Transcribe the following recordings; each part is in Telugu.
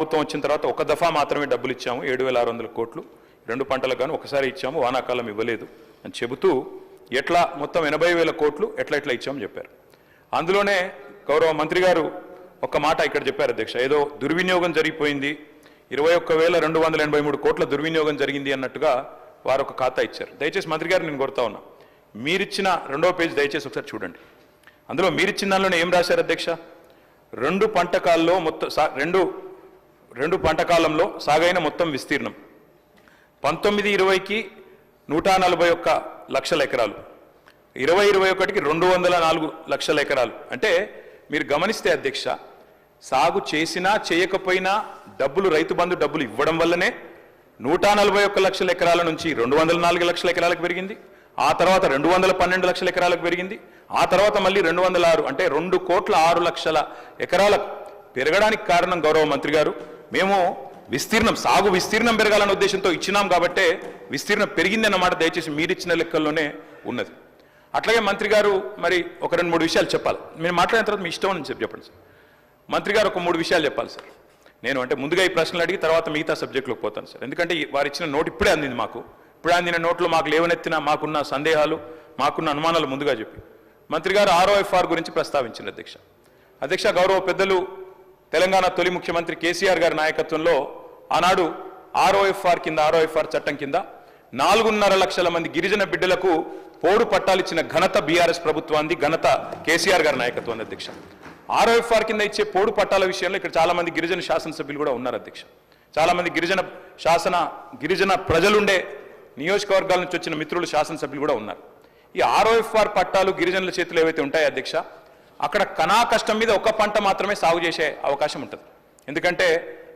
ప్రభుత్వం వచ్చిన తర్వాత ఒక దఫా మాత్రమే డబ్బులు ఇచ్చాము 7,600 కోట్లు రెండు పంటలకు గాను ఒకసారి ఇచ్చాము వానాకాలం ఇవ్వలేదు అని చెబుతూ ఎట్లా మొత్తం 80,000 కోట్లు ఎట్లా ఇచ్చామని చెప్పారు. అందులోనే గౌరవ మంత్రి గారు ఒక మాట ఇక్కడ చెప్పారు అధ్యక్ష, ఏదో దుర్వినియోగం జరిగిపోయింది 21,283 కోట్ల దుర్వినియోగం జరిగింది అన్నట్టుగా వారు ఒక ఖాతా ఇచ్చారు. దయచేసి మంత్రి గారు నేను కోరుతా ఉన్నా, మీరిచ్చిన రెండో పేజ్ దయచేసి ఒకసారి చూడండి. అందులో మీరిచ్చిన దానిలోనే ఏం రాశారు అధ్యక్ష, రెండు పంటకాలంలో సాగైన మొత్తం విస్తీర్ణం 19-20కి 141 లక్షల ఎకరాలు, 20-21కి 204 లక్షల ఎకరాలు. అంటే మీరు గమనిస్తే అధ్యక్ష, సాగు చేసినా చేయకపోయినా డబ్బులు రైతు బంధు డబ్బులు ఇవ్వడం వల్లనే 141 లక్షల ఎకరాల నుంచి 204 లక్షల ఎకరాలకు పెరిగింది, ఆ తర్వాత 212 లక్షల ఎకరాలకు పెరిగింది, ఆ తర్వాత మళ్ళీ 206 అంటే 2,06 లక్షల ఎకరాలకు పెరగడానికి కారణం గౌరవ మంత్రి గారు, మేము సాగు విస్తీర్ణం పెరగాలనే ఉద్దేశంతో ఇచ్చినాం కాబట్టే విస్తీర్ణం పెరిగిందన్నమాట దయచేసి మీరిచ్చిన లెక్కల్లోనే ఉన్నది. అట్లాగే మంత్రి గారు మరి ఒక 2-3 విషయాలు చెప్పాలి. మీరు మాట్లాడిన తర్వాత మీ ఇష్టం అని చెప్పండి సార్. మంత్రి గారు ఒక 3 విషయాలు చెప్పాలి సార్. నేను అంటే ముందుగా ఈ ప్రశ్నలు అడిగి తర్వాత మిగతా సబ్జెక్టులోకి పోతాను సార్. ఎందుకంటే వారు ఇచ్చిన నోట్ ఇప్పుడే అందింది మాకు. ఇప్పుడు అందిన నోట్లో మాకు లేవనెత్తిన మాకున్న సందేహాలు మాకున్న అనుమానాలు ముందుగా చెప్పి మంత్రి గారు ROFR గురించి ప్రస్తావించింది అధ్యక్ష. గౌరవ పెద్దలు తెలంగాణ తొలి ముఖ్యమంత్రి కేసీఆర్ గారి నాయకత్వంలో ఆనాడు ROFR చట్టం కింద 4.5 లక్షల మంది గిరిజన బిడ్డలకు పోడు పట్టాలు ఇచ్చిన ఘనత బీఆర్ఎస్ ప్రభుత్వాన్ని, ఘనత కేసీఆర్ గారి నాయకత్వాన్ని అధ్యక్ష. ROFR కింద ఇచ్చే పోడు పట్టాల విషయంలో ఇక్కడ చాలా మంది గిరిజన శాసనసభ్యులు కూడా ఉన్నారు అధ్యక్ష. చాలా మంది గిరిజన ప్రజలుండే నియోజకవర్గాల నుంచి వచ్చిన మిత్రులు శాసనసభ్యులు కూడా ఉన్నారు. ఈ ROFR పట్టాలు గిరిజనుల చేతులు ఏవైతే ఉంటాయో అధ్యక్ష, అక్కడ కనా కష్టం మీద ఒక పంట మాత్రమే సాగు చేసే అవకాశం ఉంటుంది. ఎందుకంటే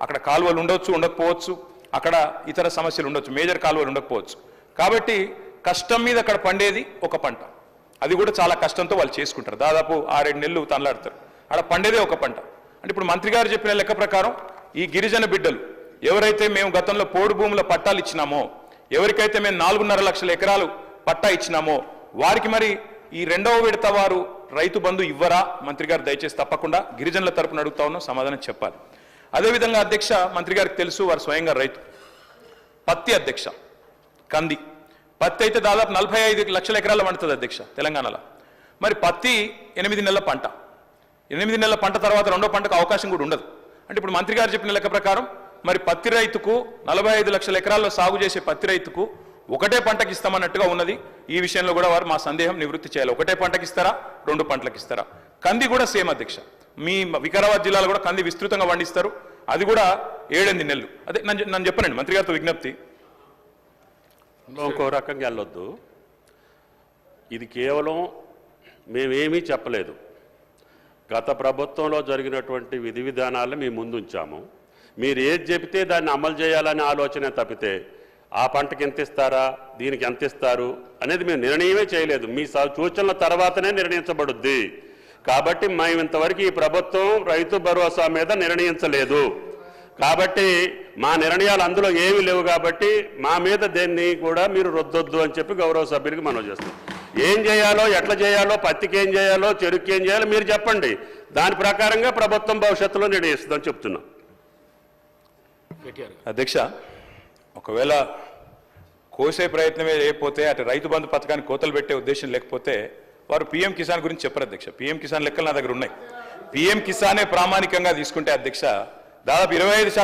అక్కడ కాలువలు ఉండొచ్చు, ఉండకపోవచ్చు, అక్కడ ఇతర సమస్యలు ఉండొచ్చు, మేజర్ కాలువలు ఉండకపోవచ్చు. కాబట్టి కష్టం మీద అక్కడ పండేది ఒక పంట, అది కూడా చాలా కష్టంతో వాళ్ళు చేసుకుంటారు. దాదాపు 6-7 నెలలు తనలాడతారు, అక్కడ పండేదే ఒక పంట. అంటే ఇప్పుడు మంత్రి గారు చెప్పిన లెక్క ప్రకారం ఈ గిరిజన బిడ్డలు ఎవరైతే మేము గతంలో పోడు భూముల పట్టాలు ఇచ్చినామో, ఎవరికైతే మేము 4.5 లక్షల ఎకరాలు పట్టా ఇచ్చినామో వారికి మరి ఈ రెండవ విడత వారు రైతు బంధు ఇవ్వరా? మంత్రి గారు దయచేసి తప్పకుండా గిరిజనుల తరపున అడుగుతా ఉన్నాం, సమాధానం చెప్పాలి. అదేవిధంగా అధ్యక్ష, మంత్రి గారికి తెలుసు వారు స్వయంగా రైతు. పత్తి అధ్యక్ష, కంది పత్తి అయితే దాదాపు 45 లక్షల ఎకరాలు పండుతుంది అధ్యక్ష తెలంగాణలో. మరి పత్తి 8 నెలల పంట, 8 నెలల పంట తర్వాత రెండో పంటకు అవకాశం కూడా ఉండదు. అంటే ఇప్పుడు మంత్రి గారు చెప్పిన లెక్క ప్రకారం మరి పత్తి రైతుకు 45 లక్షల ఎకరాల్లో సాగు చేసే పత్తి రైతుకు ఒకటే పంటకి ఇస్తామన్నట్టుగా ఉన్నది. ఈ విషయంలో కూడా వారు మా సందేహం నివృత్తి చేయాలి. ఒకటే పంటకి ఇస్తారా, 2 పంటలకు ఇస్తారా? కంది కూడా సేమ్ అధ్యక్ష, మీ వికారాబాద్ జిల్లాలో కూడా కంది విస్తృతంగా పండిస్తారు, అది కూడా 7-8 నెలలు. అదే నన్ను చెప్పనండి మంత్రి గారితో విజ్ఞప్తి. ఇంకో రకంగా వెళ్ళొద్దు, ఇది కేవలం మేమేమీ చెప్పలేదు. గత ప్రభుత్వంలో జరిగినటువంటి విధి విధానాలను మేము ముందుంచాము. మీరు ఏది చెబితే దాన్ని అమలు చేయాలనే ఆలోచన తప్పితే ఆ పంటకి ఎంత ఇస్తారా, దీనికి ఎంత ఇస్తారు అనేది మేము నిర్ణయమే చేయలేదు. మీ సూచనల తర్వాతనే నిర్ణయించబడుద్ది. కాబట్టి మేము ఇంతవరకు ఈ ప్రభుత్వం రైతు భరోసా మీద నిర్ణయించలేదు. కాబట్టి మా నిర్ణయాలు అందులో ఏమీ లేవు. కాబట్టి మా మీద దేన్ని కూడా మీరు రుద్దొద్దు అని చెప్పి గౌరవ సభ్యులకి మనవి చేస్తాం. ఏం చేయాలో, ఎట్లా చేయాలో, పత్తికి ఏం చేయాలో, చెరుకు ఏం చేయాలో మీరు చెప్పండి. దాని ప్రకారంగా ప్రభుత్వం భవిష్యత్తులో నిర్ణయిస్తుందని చెప్తున్నాం. అధ్యక్ష, ఒకవేళ కోసే ప్రయత్నమే లేకపోతే, అటు రైతు బంధు పథకానికి కోతలు పెట్టే ఉద్దేశం లేకపోతే వారు PM కిసాన్ గురించి చెప్పరు అధ్యక్ష. PM కిసాన్ లెక్కలు నా దగ్గర ఉన్నాయి. PM కిసానే ప్రామాణికంగా తీసుకుంటే అధ్యక్ష దాదాపు 25%